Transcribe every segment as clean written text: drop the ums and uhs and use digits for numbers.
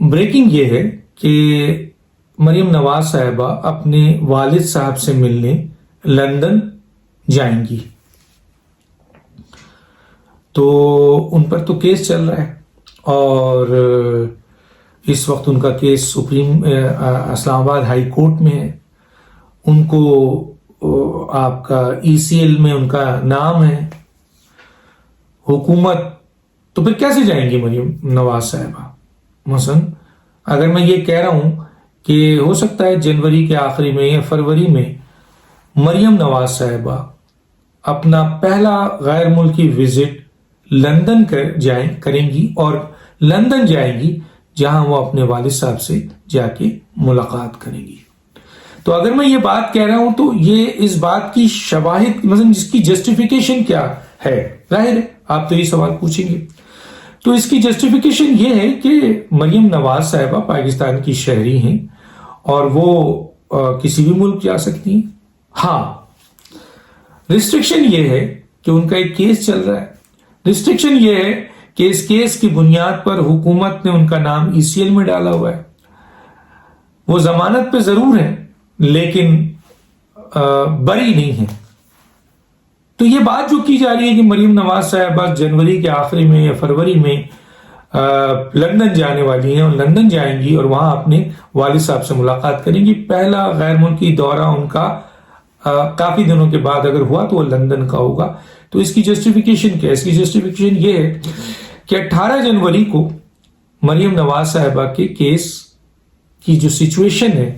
Breaking یہ ہے کہ مریم نواز صاحبہ اپنے والد صاحب سے ملنے لندن جائیں گی. تو ان پر تو کیس چل رہا ہے اور اس وقت ان کا کیس سپریم اسلام آباد ہائی کورٹ میں ہے. ان کو آپ کا ECL میں ان کا نام ہے. حکومت تو پھر کیسے جائیں گی مریم نواز صاحبہ؟ مثلا اگر میں یہ کہہ رہا ہوں کہ ہو سکتا ہے جنوری کے آخری میں یا فروری میں مریم نواز صاحبہ اپنا پہلا غیر ملکی وزٹ لندن کریں گی اور لندن جائیں گی جہاں وہ اپنے والد صاحب سے جا کے ملاقات کریں گی. تو اگر میں یہ بات کہہ رہا ہوں تو یہ اس بات کی شواہد مثلا جس کی جسٹیفیکیشن کیا ہے، ظاہر ہے آپ تو یہ سوال پوچھیں گے. تو اس کی جسٹیفیکیشن یہ ہے کہ مریم نواز صاحبہ پاکستان کی شہری ہیں اور وہ کسی بھی ملک جا سکتی ہیں. ہاں، ریسٹرکشن یہ ہے کہ ان کا ایک کیس چل رہا ہے. ریسٹرکشن یہ ہے کہ اس کیس کی بنیاد پر حکومت نے ان کا نام ECL میں ڈالا ہوا ہے. وہ ضمانت پہ ضرور ہے لیکن بری نہیں ہے. تو یہ بات جو کی جا رہی ہے کہ مریم نواز صاحبہ جنوری کے آخری میں یا فروری میں لندن جانے والی ہیں اور لندن جائیں گی اور وہاں اپنے والد صاحب سے ملاقات کریں گی. پہلا غیر ملکی دورہ ان کا کافی دنوں کے بعد اگر ہوا تو وہ لندن کا ہوگا. تو اس کی جسٹیفیکیشن کیا ہے؟ اس کی جسٹیفیکیشن یہ ہے کہ 18 جنوری کو مریم نواز صاحبہ کے کیس کی جو سچویشن ہے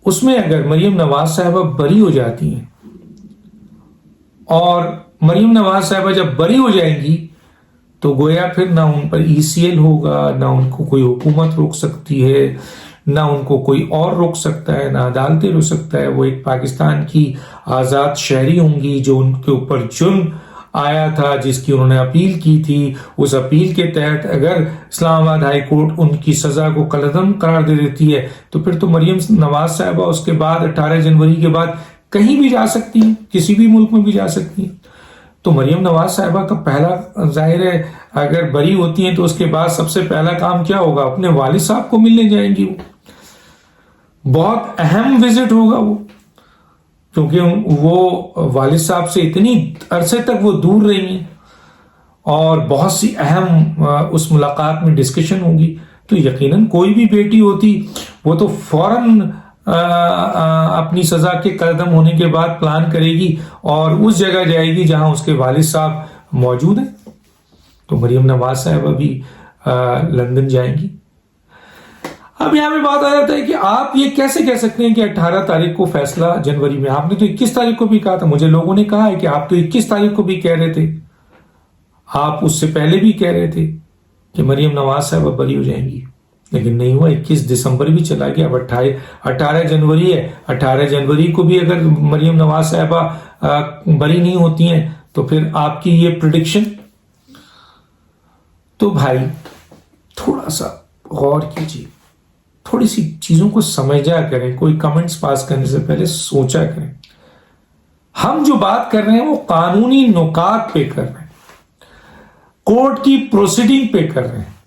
اس میں اگر مریم نواز صاحبہ بری ہو جاتی ہیں اور مریم نواز صاحبہ جب بری ہو جائیں گی تو گویا پھر نہ ان پر ECL ہوگا، نہ ان کو کوئی حکومت روک سکتی ہے، نہ ان کو کوئی اور روک سکتا ہے، نہ عدالتیں روک سکتا ہے. وہ ایک پاکستان کی آزاد شہری ہوں گی. جو ان کے اوپر جرم آیا تھا، جس کی انہوں نے اپیل کی تھی، اس اپیل کے تحت اگر اسلام آباد ہائی کورٹ ان کی سزا کو کالعدم قرار دے دیتی ہے تو پھر تو مریم نواز صاحبہ اس کے بعد 18 جنوری کے بعد کہیں بھی جا سکتی ہیں، کسی بھی ملک میں بھی جا سکتی ہیں. تو مریم نواز صاحبہ کا پہلا ظاہر ہے اگر بری ہوتی ہیں تو اس کے بعد سب سے پہلا کام کیا ہوگا؟ اپنے والد صاحب کو ملنے جائیں گی. وہ بہت اہم وزٹ ہوگا وہ، کیونکہ وہ والد صاحب سے اتنی عرصے تک وہ دور رہی ہیں اور بہت سی اہم اس ملاقات میں ڈسکشن ہوگی. تو یقیناً کوئی بھی بیٹی ہوتی وہ تو فوراً اپنی سزا کے قدم ہونے کے بعد پلان کرے گی اور اس جگہ جائے گی جہاں اس کے والد صاحب موجود ہیں. تو مریم نواز صاحبہ بھی لندن جائیں گی. اب یہاں پہ بات آ جاتا ہے کہ آپ یہ کیسے کہہ سکتے ہیں کہ 18 تاریخ کو فیصلہ جنوری میں؟ آپ نے تو 21 تاریخ کو بھی کہا تھا. مجھے لوگوں نے کہا ہے کہ آپ تو 21 تاریخ کو بھی کہہ رہے تھے، آپ اس سے پہلے بھی کہہ رہے تھے کہ مریم نواز صاحبہ بری ہو جائیں گی، لیکن نہیں ہوا. 21 دسمبر بھی چلا گیا، اب 18 جنوری ہے. 18 جنوری کو بھی اگر مریم نواز صاحبہ بری نہیں ہوتی ہیں تو پھر آپ کی یہ پریڈکشن. تو بھائی تھوڑا سا غور کیجیے، تھوڑی سی چیزوں کو سمجھا کریں، کوئی کمنٹس پاس کرنے سے پہلے سوچا کریں. ہم جو بات کر رہے ہیں وہ قانونی نکات پہ کر رہے ہیں، کورٹ کی پروسیڈنگ پہ کر رہے ہیں،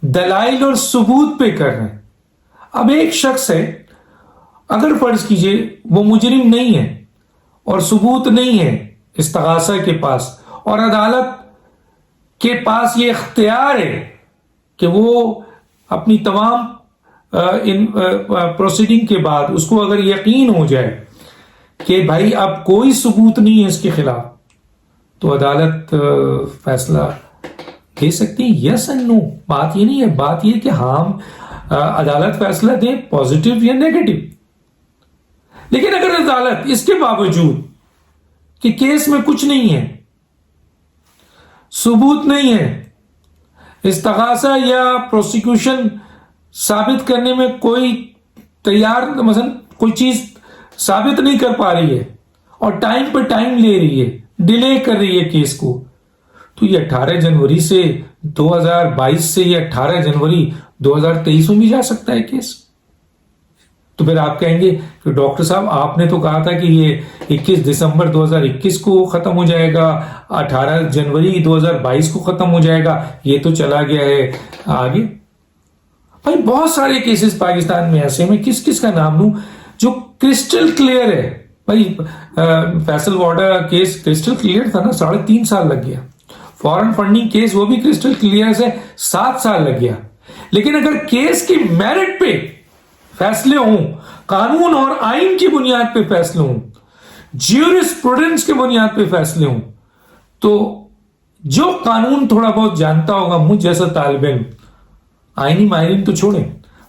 دلائل اور ثبوت پہ کر رہے ہیں. اب ایک شخص ہے، اگر فرض کیجئے وہ مجرم نہیں ہے اور ثبوت نہیں ہے استغاثہ کے پاس اور عدالت کے پاس یہ اختیار ہے کہ وہ اپنی تمام پروسیڈنگ کے بعد اس کو اگر یقین ہو جائے کہ بھائی اب کوئی ثبوت نہیں ہے اس کے خلاف، تو عدالت فیصلہ دے سکتی ہے. یس اینڈ نو، بات یہ نہیں ہے. بات یہ کہ ہم عدالت فیصلہ دیں پازیٹیو یا نیگیٹو. لیکن اگر عدالت اس کے باوجود کہ کیس میں کچھ نہیں ہے، ثبوت نہیں ہے، استغاثہ یا پروسیکیوشن ثابت کرنے میں کوئی تیار مثلا کوئی چیز ثابت نہیں کر پا رہی ہے اور ٹائم پہ ٹائم لے رہی ہے، ڈیلے کر رہی ہے کیس کو، تو یہ 18 جنوری سے 2022 سے یہ 18 جنوری 2023 میں بھی جا سکتا ہے کیس. تو پھر آپ کہیں گے کہ ڈاکٹر صاحب آپ نے تو کہا تھا کہ یہ 21 دسمبر 2021 کو ختم ہو جائے گا، 18 جنوری 2022 کو ختم ہو جائے گا، یہ تو چلا گیا ہے آگے. بھائی بہت سارے کیسز پاکستان میں ایسے میں کس کس کا نام لوں جو کرسٹل کلیئر ہے. بھائی فیصل وارڈا کا کیس کرسٹل کلیئر تھا نا, 3.5 سال لگ گیا. فورن فنڈنگ کیس وہ بھی کرسٹل کلیئر سے 7 سال لگ گیا. لیکن اگر کیس کی میرٹ پہ فیصلے ہوں, قانون اور آئین کی بنیاد پہ فیصلے ہوں, جیورسپروڈنس کی بنیاد پہ فیصلے ہوں, تو جو قانون تھوڑا بہت جانتا ہوگا, مجھ جیسا طالب علم, آئینی ماہرین تو چھوڑیں,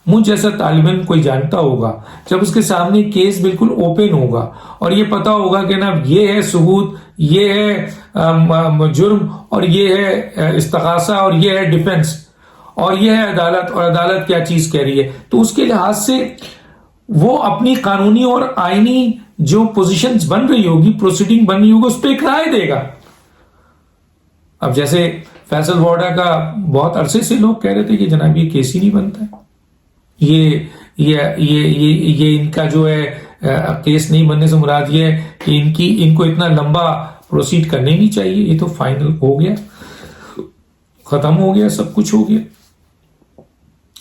مجھ جیسا طالب علم کوئی جانتا ہوگا, جب اس کے سامنے کیس بالکل اوپن ہوگا اور یہ پتا ہوگا کہ نا یہ ہے ثبوت, یہ ہے جرم, اور یہ ہے استغاثہ, اور یہ ہے ڈیفنس, اور یہ ہے عدالت, اور عدالت کیا چیز کہہ رہی ہے, تو اس کے لحاظ سے وہ اپنی قانونی اور آئینی جو پوزیشنز بن رہی ہوگی, پروسیڈنگ بن رہی ہوگی, اس پہ ایک رائے دے گا. اب جیسے فیصل وارڈا کا بہت عرصے سے لوگ کہہ رہے تھے کہ جناب یہ کیس ہی نہیں بنتا ہے, یہ ان کا جو ہے کیس نہیں بننے سے مراد یہ ہے کہ ان کو اتنا لمبا پروسیڈ کرنے نہیں چاہیے, یہ تو فائنل ہو گیا, ختم ہو گیا, سب کچھ ہو گیا.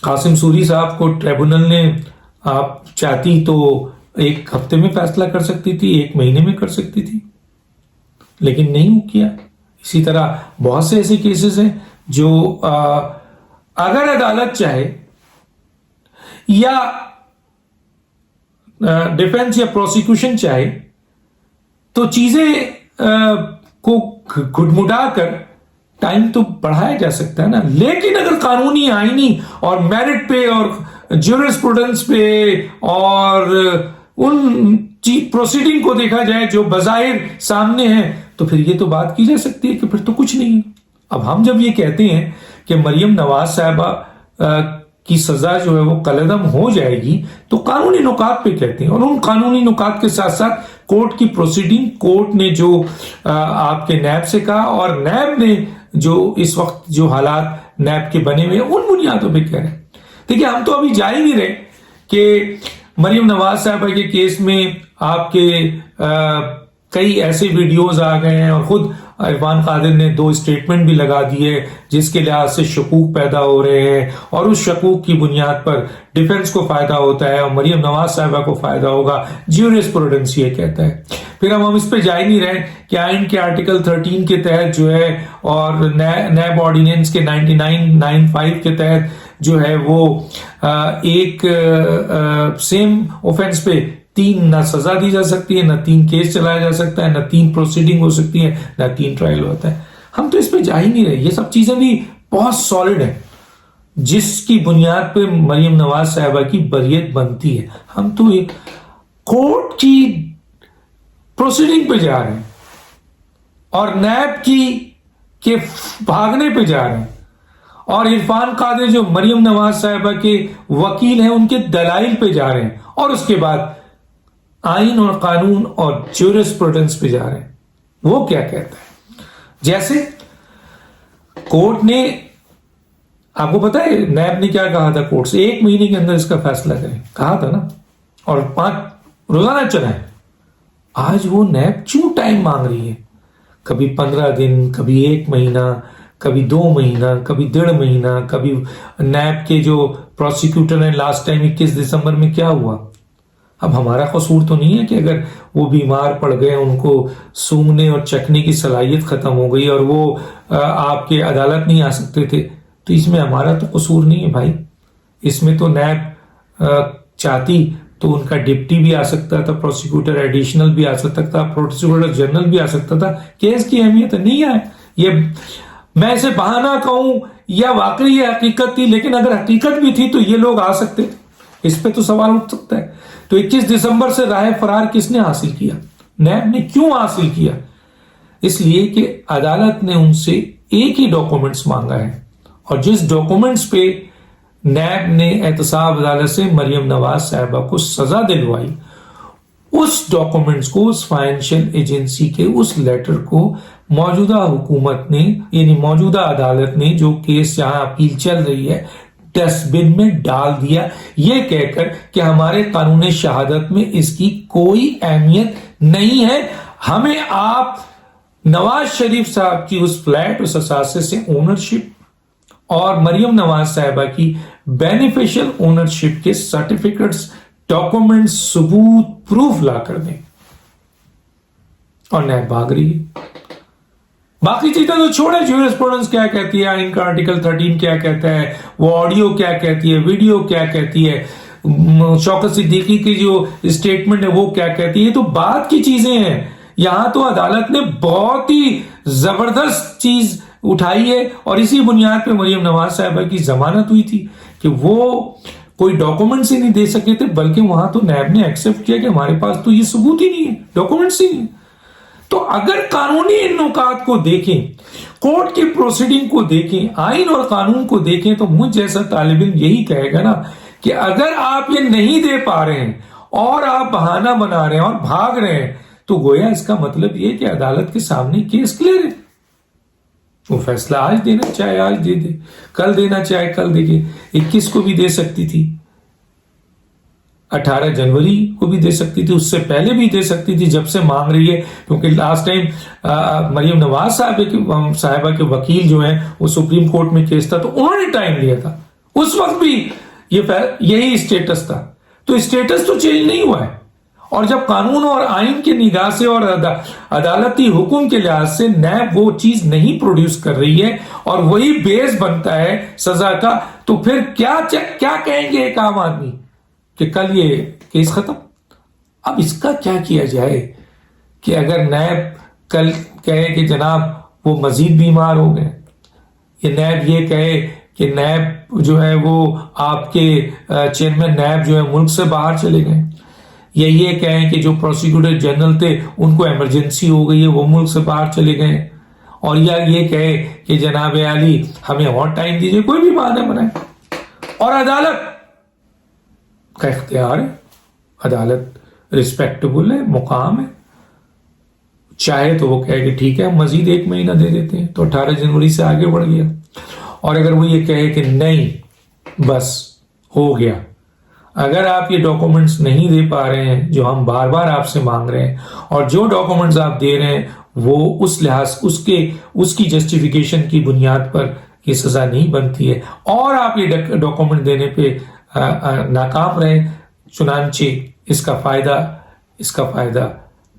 قاسم سوری صاحب کو ٹریبونل نے آپ چاہتی تو 1 ہفتے میں فیصلہ کر سکتی تھی, 1 مہینے میں کر سکتی تھی, لیکن نہیں کیا. اسی طرح بہت سے ایسے کیسز ہیں جو اگر عدالت چاہے یا ڈیفنس یا پروسیکیوشن چاہے تو چیزیں کو گھٹمٹا کر ٹائم تو بڑھایا جا سکتا ہے نا. لیکن اگر قانونی, آئینی اور میرٹ پہ اور جیورسپروڈنس پہ اور ان پروسیڈنگ کو دیکھا جائے جو بظاہر سامنے ہیں, تو پھر یہ تو بات کی جا سکتی ہے کہ پھر تو کچھ نہیں ہے. اب ہم جب یہ کہتے ہیں کہ مریم نواز صاحبہ کی سزا جو ہے وہ کالعدم ہو جائے گی, تو قانونی نکات پہ کہتے ہیں, اور ان قانونی نکات کے ساتھ ساتھ کورٹ کی پروسیڈنگ, کورٹ نے جو آپ کے نیب سے کہا اور نیب نے جو اس وقت جو حالات نیب کے بنے ہوئے ان بنیادوں پہ کہہ رہے ہیں. دیکھیے ہم تو ابھی جا ہی نہیں رہے کہ مریم نواز صاحبہ کے کیس میں آپ کے کئی ایسے ویڈیوز آ گئے ہیں, اور خود عرفان قادر نے 2 اسٹیٹمنٹ بھی لگا دیے جس کے لحاظ سے شکوک پیدا ہو رہے ہیں, اور اس شکوک کی بنیاد پر ڈیفنس کو فائدہ ہوتا ہے اور مریم نواز صاحبہ کو فائدہ ہوگا, جیورسپروڈنس یہ کہتا ہے. پھر ہم اس پہ جا ہی نہیں رہے کہ آئین کے آرٹیکل 13 کے تحت جو ہے اور نیب آرڈیننس کے 9995 کے تحت جو ہے وہ ایک سیم اوفینس پہ 3 نہ سزا دی جا سکتی ہے, نہ 3 کیس چلایا جا سکتا ہے, نہ 3 پروسیڈنگ ہو سکتی ہے, نہ 3 ٹرائل ہوتا ہے. ہم تو اس پہ جا ہی نہیں رہے. یہ سب چیزیں بھی بہت سالڈ ہیں جس کی بنیاد پہ مریم نواز صاحبہ کی بریت بنتی ہے. ہم تو ایک کورٹ کی پروسیڈنگ پہ جا رہے ہیں اور نیب کے بھاگنے پہ جا رہے ہیں, اور عرفان قادر جو مریم نواز صاحبہ کے وکیل ہیں ان کے دلائل پہ جا رہے ہیں, اور اس کے بعد آئین اور قانون اور جیورسپروڈنس پہ جا رہے ہیں. وہ کیا کہتا ہے, جیسے کورٹ نے, آپ کو پتا ہے نیب نے کیا کہا تھا کورٹ سے, 1 مہینے کے اندر اس کا فیصلہ کریں, کہا تھا نا, اور 5 روزانہ چلائیں. آج وہ نیب کیوں ٹائم مانگ رہی ہے, کبھی 15 دن, کبھی 1 مہینہ, کبھی 2 مہینہ, کبھی 1.5 مہینہ. کبھی نیب کے جو پروسیکیوٹر ہیں لاسٹ ٹائم 21 دسمبر میں کیا ہوا. اب ہمارا قصور تو نہیں ہے کہ اگر وہ بیمار پڑ گئے, ان کو سونگنے اور چکھنے کی صلاحیت ختم ہو گئی اور وہ آپ کے عدالت نہیں آ سکتے تھے, تو اس میں ہمارا تو قصور نہیں ہے بھائی. اس میں تو نیب چاہتی تو ان کا ڈپٹی بھی آ سکتا تھا, پروسیکیوٹر ایڈیشنل بھی آ سکتا تھا, پروسیکیوٹر جنرل بھی آ سکتا تھا. کیس کی اہمیت نہیں ہے. یہ میں اسے بہانہ کہوں یا واقعی یہ حقیقت تھی, لیکن اگر حقیقت بھی تھی تو یہ لوگ آ سکتے, اس پہ تو سوال اٹھ سکتا ہے. تو 21 دسمبر سے راہ فرار کس نے حاصل کیا, نیب نے کیوں حاصل کیا؟ اس لیے کہ عدالت نے ان سے ایک ہی ڈاکومنٹس مانگا ہے, اور جس ڈاکومنٹس پہ نیب نے احتساب عدالت سے مریم نواز صاحبہ کو سزا دلوائی, اس ڈاکومنٹس کو, اس فائنینشیل ایجنسی کے اس لیٹر کو موجودہ حکومت نے, یعنی موجودہ عدالت نے, جو کیس یہاں اپیل چل رہی ہے, ڈسٹ بن میں ڈال دیا, یہ کہہ کر کہ ہمارے قانون شہادت میں اس کی کوئی اہمیت نہیں ہے. ہمیں آپ نواز شریف صاحب کی اس فلیٹ, اس اثاثے سے اونرشپ اور مریم نواز صاحبہ کی بینیفیشل اونرشپ کے سرٹیفکیٹس، ڈاکومنٹس، ثبوت، پروف لا کر دیں، اور نیب بھاگ رہی ہے۔ باقی چیزیں تو چھوڑے، جیورسپروڈنس کیا کہتی ہے، آئین کا آرٹیکل 13 کیا کہتا ہے، وہ آڈیو کیا کہتی ہے، ویڈیو کیا کہتی ہے، شوکت صدیقی کی جو اسٹیٹمنٹ ہے وہ کیا کہتی ہے، یہ تو بات کی چیزیں ہیں۔ یہاں تو عدالت نے بہت ہی زبردست چیز اٹھائی ہے، اور اسی بنیاد پہ مریم نواز صاحبہ کی ضمانت ہوئی تھی کہ وہ کوئی ڈاکومنٹس ہی نہیں دے سکے تھے، بلکہ وہاں تو نیب نے ایکسپٹ کیا کہ ہمارے پاس تو یہ ثبوت ہی نہیں ہے، ڈاکومنٹس ہی نہیں۔ تو اگر قانونی ان نکات کو دیکھیں، کورٹ کی پروسیڈنگ کو دیکھیں، آئین اور قانون کو دیکھیں، تو مجھ جیسا طالب علم یہی کہے گا نا کہ اگر آپ یہ نہیں دے پا رہے ہیں اور آپ بہانہ بنا رہے ہیں اور بھاگ رہے ہیں، تو گویا اس کا مطلب یہ کہ عدالت کے سامنے کیس کلیئر ہے۔ وہ فیصلہ آج دینا چاہے آج دے دے، کل دینا چاہے کل دے، 21 کو بھی دے سکتی تھی، 18 جنوری کو بھی دے سکتی تھی، اس سے پہلے بھی دے سکتی تھی جب سے مانگ رہی ہے، کیونکہ لاسٹ ٹائم مریم نواز صاحبہ کے وکیل جو ہیں وہ سپریم کورٹ میں کیس تھا تو انہوں نے ٹائم لیا تھا، اس وقت بھی یہی اسٹیٹس تھا، تو اسٹیٹس تو چینج نہیں ہوا ہے۔ اور جب قانون اور آئین کی نگاہ سے اور عدالتی حکم کے لحاظ سے نیب وہ چیز نہیں پروڈیوس کر رہی ہے اور وہی بیس بنتا ہے سزا کا، تو پھر کیا کہیں گے ایک عام آدمی کہ کل یہ کیس ختم۔ اب اس کا کیا کیا جائے کہ اگر نیب کل کہے کہ جناب وہ مزید بیمار ہو گئے، یا نیب یہ کہے کہ نیب جو ہے وہ آپ کے چیئرمین نیب جو ہے ملک سے باہر چلے گئے، یا یہ کہیں کہ جو پروسیکیوٹر جنرل تھے ان کو ایمرجنسی ہو گئی ہے وہ ملک سے باہر چلے گئے، اور یا یہ کہے کہ جناب عالی ہمیں اور ٹائم دیجیے، کوئی بھی بہانے بنائے، اور عدالت کا اختیار ہے، عدالت ریسپیکٹبل ہے، مقام ہے، چاہے تو وہ کہے کہ ٹھیک ہے ہم مزید 1 مہینہ دے دیتے ہیں، تو 18 جنوری سے آگے بڑھ گیا، اور اگر وہ یہ کہے کہ نہیں بس ہو گیا، اگر آپ یہ ڈاکومنٹس نہیں دے پا رہے ہیں جو ہم بار بار آپ سے مانگ رہے ہیں، اور جو ڈاکومنٹس آپ دے رہے ہیں وہ اس لحاظ اس کی جسٹیفیکیشن کی بنیاد پر یہ سزا نہیں بنتی ہے، اور آپ یہ ڈاکومنٹ دینے پہ ناکام رہے، چنانچہ اس کا فائدہ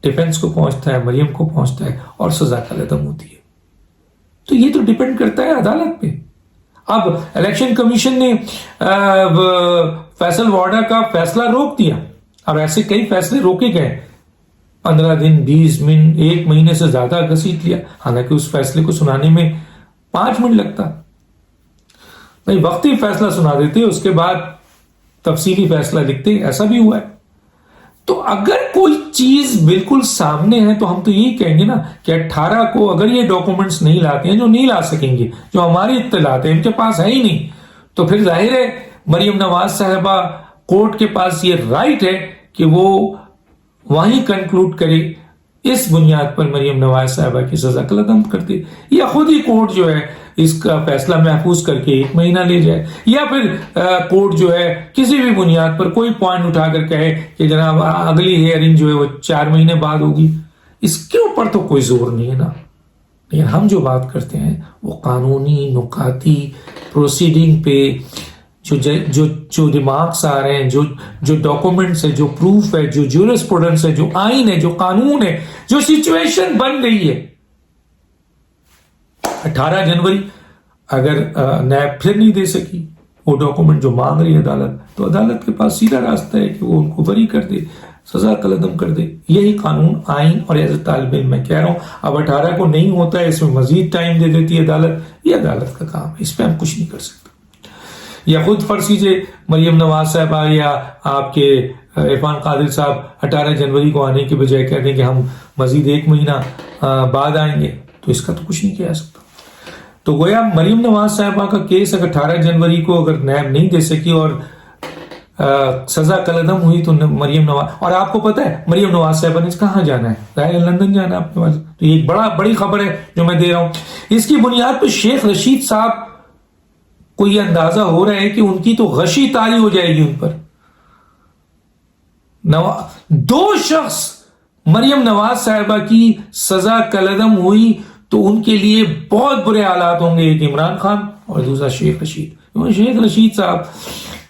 ڈیفنس کو پہنچتا ہے، مریم کو پہنچتا ہے، اور سزا کا عدم ہوتی ہے۔ تو یہ تو ڈیپینڈ کرتا ہے عدالت پہ۔ اب الیکشن کمیشن نے فیصل وارڈا کا فیصلہ روک دیا، اور ایسے کئی فیصلے روکے گئے، 15 دن، 20 منٹ، 1 مہینے سے زیادہ گھسیٹ لیا، حالانکہ اس فیصلے کو سنانے میں 5 منٹ لگتا، نہیں وقتی فیصلہ سنا دیتے، اس کے بعد تفصیلی فیصلہ لکھتے، ایسا بھی ہوا ہے۔ تو اگر کوئی چیز بالکل سامنے ہے تو ہم تو یہی کہیں گے نا کہ 18 کو اگر یہ ڈاکومنٹس نہیں لاتے ہیں، جو نہیں لا سکیں گے، جو ہماری اطلاعات ہیں ان کے پاس ہے ہی نہیں، تو پھر ظاہر ہے مریم نواز صاحبہ کورٹ کے پاس یہ رائٹ ہے کہ وہ وہیں کنکلوڈ کرے، اس بنیاد پر مریم نواز صاحبہ کی سزا کا عدم کر دے، یا خود ہی کورٹ جو ہے اس کا فیصلہ محفوظ کر کے 1 مہینہ لے جائے، یا پھر کورٹ جو ہے کسی بھی بنیاد پر کوئی پوائنٹ اٹھا کر کہے کہ جناب اگلی ہیئرنگ جو ہے وہ 4 مہینے بعد ہوگی۔ اس کے اوپر تو کوئی زور نہیں ہے نا، لیکن ہم جو بات کرتے ہیں وہ قانونی نکاتی پروسیڈنگ پہ جو ریمارکس آ رہے ہیں، جو ڈاکومنٹس ہے، جو پروف ہے، جو جیورسپروڈنس ہے، جو آئین ہے، جو قانون ہے، جو سچویشن بن گئی ہے۔ 18 جنوری اگر نیب پھر نہیں دے سکی وہ ڈاکومنٹ جو مانگ رہی ہے عدالت، تو عدالت کے پاس سیدھا راستہ ہے کہ وہ ان کو بری کر دے، سزا کا عدم کر دے۔ یہی قانون، آئین، اور ایز اے طالب علم میں کہہ رہا ہوں، اب 18 کو نہیں ہوتا ہے، اس میں مزید ٹائم دے دیتی ہے عدالت، یہ عدالت کا کام ہے، اس پہ ہم کچھ نہیں کر سکتے۔ یا خود فرض کیجیے مریم نواز صاحبہ یا آپ کے عرفان قادری صاحب 18 جنوری کو آنے کے بجائے کہہ دیں کہ ہم مزید 1 مہینہ بعد آئیں گے، تو اس کا تو کچھ نہیں کیا سکتا۔ تو گویا مریم نواز صاحبہ کا کیس اگر 18 جنوری کو اگر نیب نہیں دے سکی اور سزا کالعدم ہوئی، تو مریم نواز، اور آپ کو پتا ہے مریم نواز صاحبہ نے کہاں جانا ہے، ظاہر لندن جانا ہے آپ کے پاس، تو یہ ایک بڑی خبر ہے جو میں دے رہا ہوں۔ اس کی بنیاد پہ شیخ رشید صاحب کو یہ اندازہ ہو رہا ہے کہ ان کی تو غشی طاری ہو جائے گی ان پر۔ 2 شخص مریم نواز صاحبہ کی سزا کالعدم ہوئی تو ان کے لیے بہت برے حالات ہوں گے، ایک عمران خان اور دوسرا شیخ رشید. شیخ رشید صاحب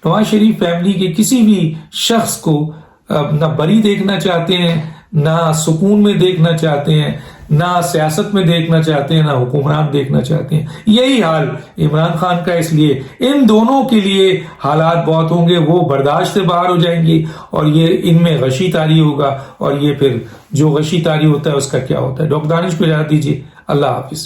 نواز شریف فیملی کے کسی بھی شخص کو نہ بری دیکھنا چاہتے ہیں، نہ سکون میں دیکھنا چاہتے ہیں، نہ سیاست میں دیکھنا چاہتے ہیں، نہ حکمران دیکھنا چاہتے ہیں. یہی حال عمران خان کا. اس لیے ان دونوں کے لیے حالات بہت ہوں گے، وہ برداشت سے باہر ہو جائیں گے اور یہ ان میں غشی طاری ہوگا، اور یہ پھر جو غشی طاری ہوتا ہے اس کا کیا ہوتا ہے. ڈاکٹر دانش کو اجازت دیجیے. اللہ حافظ.